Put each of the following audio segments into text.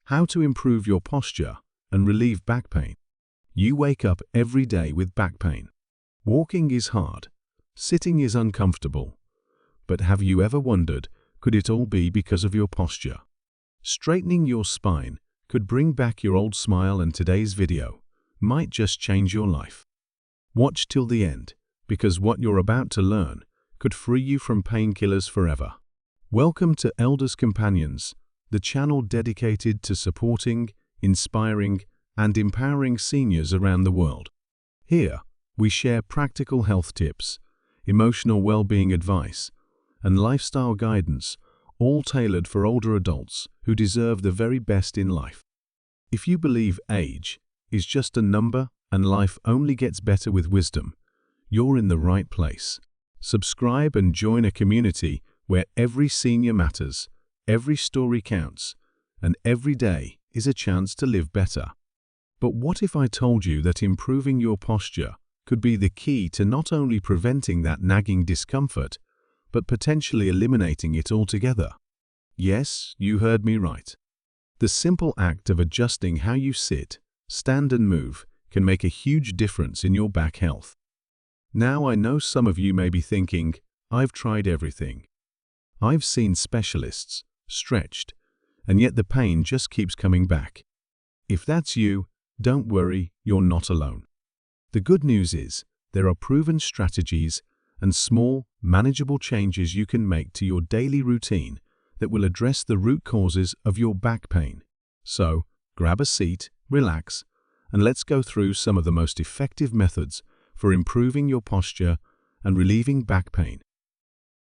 How to improve your posture and relieve back pain. You wake up every day with back pain. Walking is hard. Sitting is uncomfortable. But have you ever wondered, could it all be because of your posture? Straightening your spine could bring back your old smile, and today's video might just change your life. Watch till the end, because what you're about to learn could free you from painkillers forever. Welcome to Elders Companions, the channel dedicated to supporting, inspiring, and empowering seniors around the world. Here, we share practical health tips, emotional well-being advice, and lifestyle guidance, all tailored for older adults who deserve the very best in life. If you believe age is just a number and life only gets better with wisdom, you're in the right place. Subscribe and join a community where every senior matters, every story counts, and every day is a chance to live better. But what if I told you that improving your posture could be the key to not only preventing that nagging discomfort, but potentially eliminating it altogether? Yes, you heard me right. The simple act of adjusting how you sit, stand, and move can make a huge difference in your back health. Now, I know some of you may be thinking, I've tried everything. I've seen specialists, stretched, and yet the pain just keeps coming back. If that's you, don't worry, you're not alone. The good news is, there are proven strategies and small, manageable changes you can make to your daily routine that will address the root causes of your back pain. So, grab a seat, relax, and let's go through some of the most effective methods for improving your posture and relieving back pain.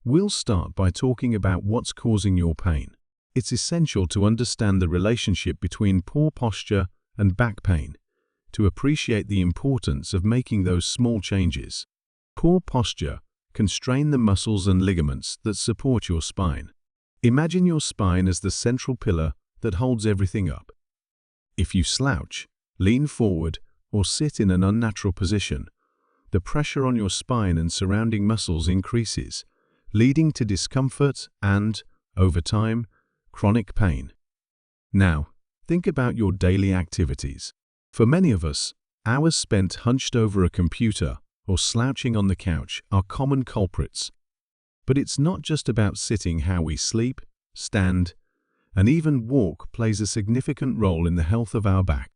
We'll start by talking about what's causing your pain. It's essential to understand the relationship between poor posture and back pain to appreciate the importance of making those small changes. Poor posture can strain the muscles and ligaments that support your spine. Imagine your spine as the central pillar that holds everything up. If you slouch, lean forward, or sit in an unnatural position, the pressure on your spine and surrounding muscles increases, leading to discomfort and, over time, chronic pain. Now, think about your daily activities. For many of us, hours spent hunched over a computer or slouching on the couch are common culprits. But it's not just about sitting. How we sleep, stand, and even walk plays a significant role in the health of our back.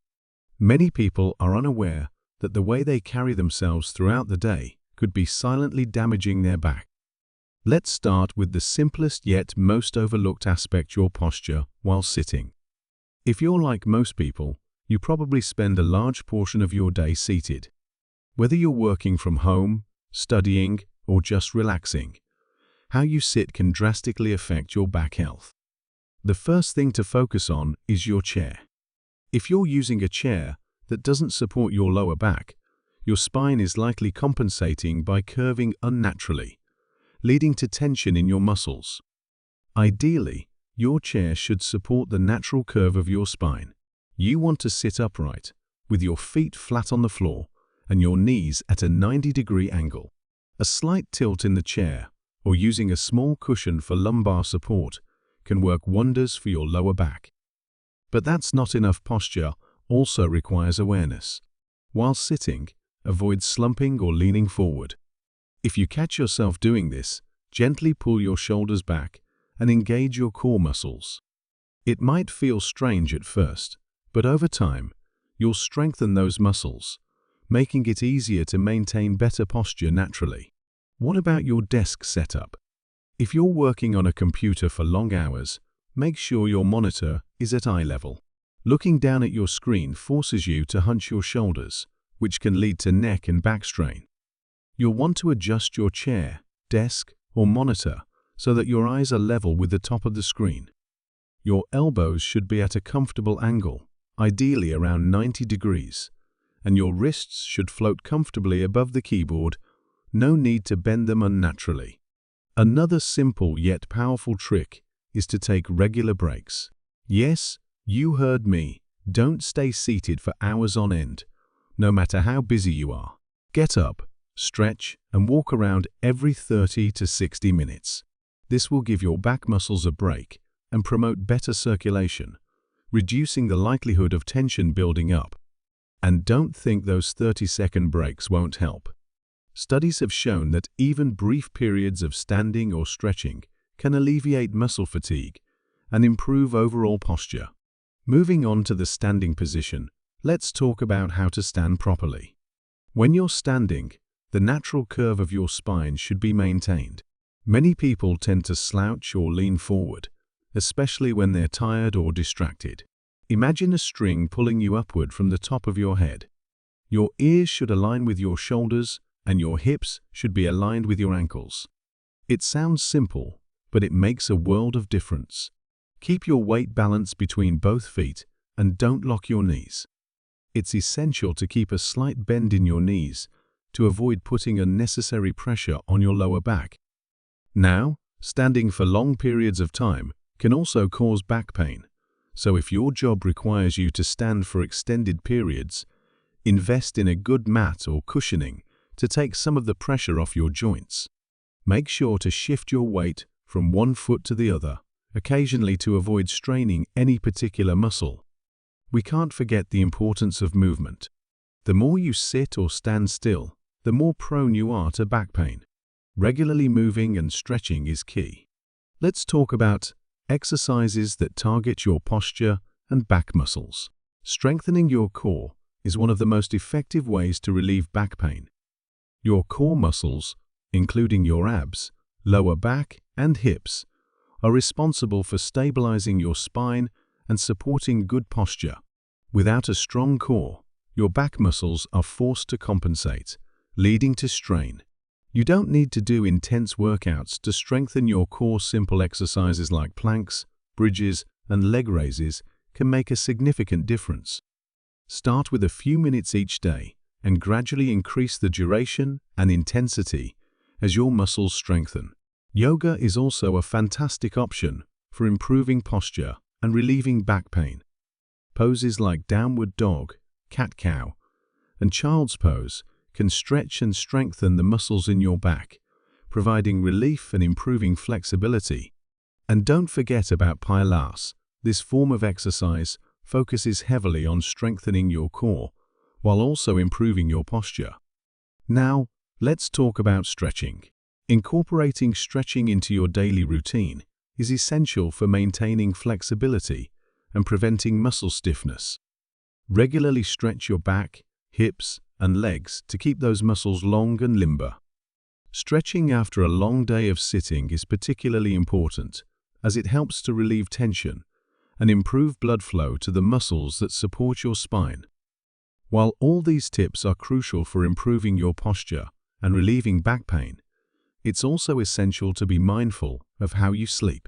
Many people are unaware that the way they carry themselves throughout the day could be silently damaging their back. Let's start with the simplest yet most overlooked aspect: your posture while sitting. If you're like most people, you probably spend a large portion of your day seated. Whether you're working from home, studying, or just relaxing, how you sit can drastically affect your back health. The first thing to focus on is your chair. If you're using a chair that doesn't support your lower back, your spine is likely compensating by curving unnaturally, leading to tension in your muscles. Ideally, your chair should support the natural curve of your spine. You want to sit upright, with your feet flat on the floor and your knees at a 90-degree angle. A slight tilt in the chair, or using a small cushion for lumbar support, can work wonders for your lower back. But that's not enough. Posture also requires awareness. While sitting, avoid slumping or leaning forward. If you catch yourself doing this, gently pull your shoulders back and engage your core muscles. It might feel strange at first, but over time, you'll strengthen those muscles, making it easier to maintain better posture naturally. What about your desk setup? If you're working on a computer for long hours, make sure your monitor is at eye level. Looking down at your screen forces you to hunch your shoulders, which can lead to neck and back strain. You'll want to adjust your chair, desk, or monitor so that your eyes are level with the top of the screen. Your elbows should be at a comfortable angle, ideally around 90 degrees, and your wrists should float comfortably above the keyboard. No need to bend them unnaturally. Another simple yet powerful trick is to take regular breaks. Yes, you heard me. Don't stay seated for hours on end, no matter how busy you are. Get up, stretch, and walk around every 30 to 60 minutes. This will give your back muscles a break and promote better circulation, reducing the likelihood of tension building up. And don't think those 30-second breaks won't help. Studies have shown that even brief periods of standing or stretching can alleviate muscle fatigue and improve overall posture. Moving on to the standing position, let's talk about how to stand properly. When you're standing, the natural curve of your spine should be maintained. Many people tend to slouch or lean forward, especially when they're tired or distracted. Imagine a string pulling you upward from the top of your head. Your ears should align with your shoulders, and your hips should be aligned with your ankles. It sounds simple, but it makes a world of difference. Keep your weight balanced between both feet and don't lock your knees. It's essential to keep a slight bend in your knees to avoid putting unnecessary pressure on your lower back. Now, standing for long periods of time can also cause back pain. So if your job requires you to stand for extended periods, invest in a good mat or cushioning to take some of the pressure off your joints. Make sure to shift your weight from one foot to the other, occasionally to avoid straining any particular muscle. We can't forget the importance of movement. The more you sit or stand still, the more prone you are to back pain. Regularly moving and stretching is key. Let's talk about exercises that target your posture and back muscles. Strengthening your core is one of the most effective ways to relieve back pain. Your core muscles, including your abs, lower back, and hips, are responsible for stabilizing your spine and supporting good posture. Without a strong core, your back muscles are forced to compensate, leading to strain. You don't need to do intense workouts to strengthen your core. Simple exercises like planks, bridges, and leg raises can make a significant difference. Start with a few minutes each day and gradually increase the duration and intensity as your muscles strengthen. Yoga is also a fantastic option for improving posture and relieving back pain. Poses like downward dog, cat-cow, and child's pose can stretch and strengthen the muscles in your back, providing relief and improving flexibility. And don't forget about Pilates. This form of exercise focuses heavily on strengthening your core while also improving your posture. Now, let's talk about stretching. Incorporating stretching into your daily routine is essential for maintaining flexibility and preventing muscle stiffness. Regularly stretch your back, hips, and legs to keep those muscles long and limber. Stretching after a long day of sitting is particularly important, as it helps to relieve tension and improve blood flow to the muscles that support your spine. While all these tips are crucial for improving your posture and relieving back pain, it's also essential to be mindful of how you sleep.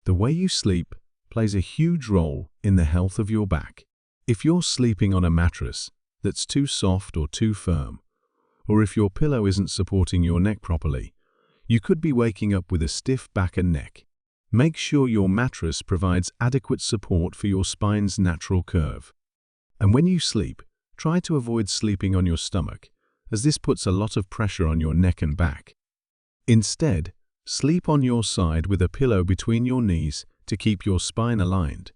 The way you sleep plays a huge role in the health of your back. If you're sleeping on a mattress that's too soft or too firm, or if your pillow isn't supporting your neck properly, you could be waking up with a stiff back and neck. Make sure your mattress provides adequate support for your spine's natural curve. And when you sleep, try to avoid sleeping on your stomach, as this puts a lot of pressure on your neck and back. Instead, sleep on your side with a pillow between your knees to keep your spine aligned,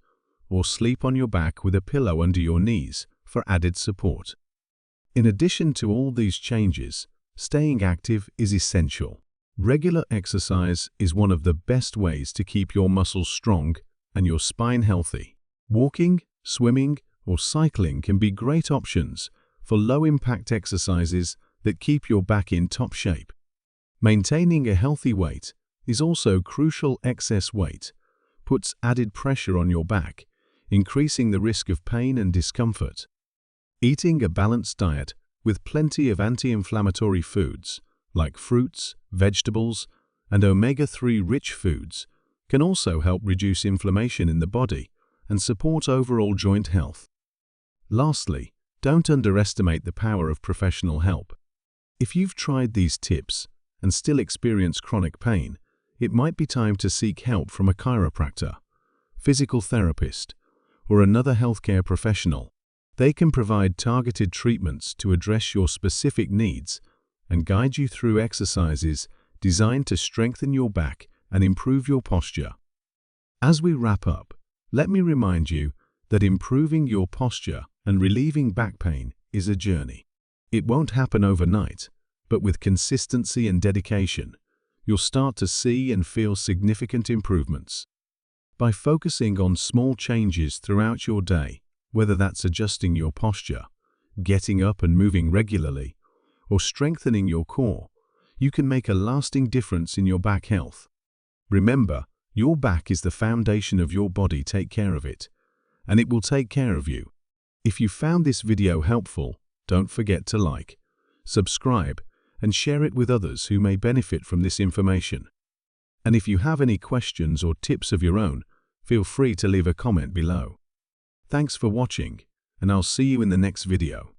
or sleep on your back with a pillow under your knees for added support. In addition to all these changes, staying active is essential. Regular exercise is one of the best ways to keep your muscles strong and your spine healthy. Walking, swimming, or cycling can be great options for low-impact exercises that keep your back in top shape. Maintaining a healthy weight is also crucial. Excess weight puts added pressure on your back, increasing the risk of pain and discomfort. Eating a balanced diet with plenty of anti-inflammatory foods, like fruits, vegetables, and omega-3 rich foods, can also help reduce inflammation in the body and support overall joint health. Lastly, don't underestimate the power of professional help. If you've tried these tips and still experience chronic pain, it might be time to seek help from a chiropractor, physical therapist, or another healthcare professional. They can provide targeted treatments to address your specific needs and guide you through exercises designed to strengthen your back and improve your posture. As we wrap up, let me remind you that improving your posture and relieving back pain is a journey. It won't happen overnight, but with consistency and dedication, you'll start to see and feel significant improvements. By focusing on small changes throughout your day, whether that's adjusting your posture, getting up and moving regularly, or strengthening your core, you can make a lasting difference in your back health. Remember, your back is the foundation of your body. Take care of it, and it will take care of you. If you found this video helpful, don't forget to like, subscribe, and share it with others who may benefit from this information. And if you have any questions or tips of your own, feel free to leave a comment below. Thanks for watching, and I'll see you in the next video.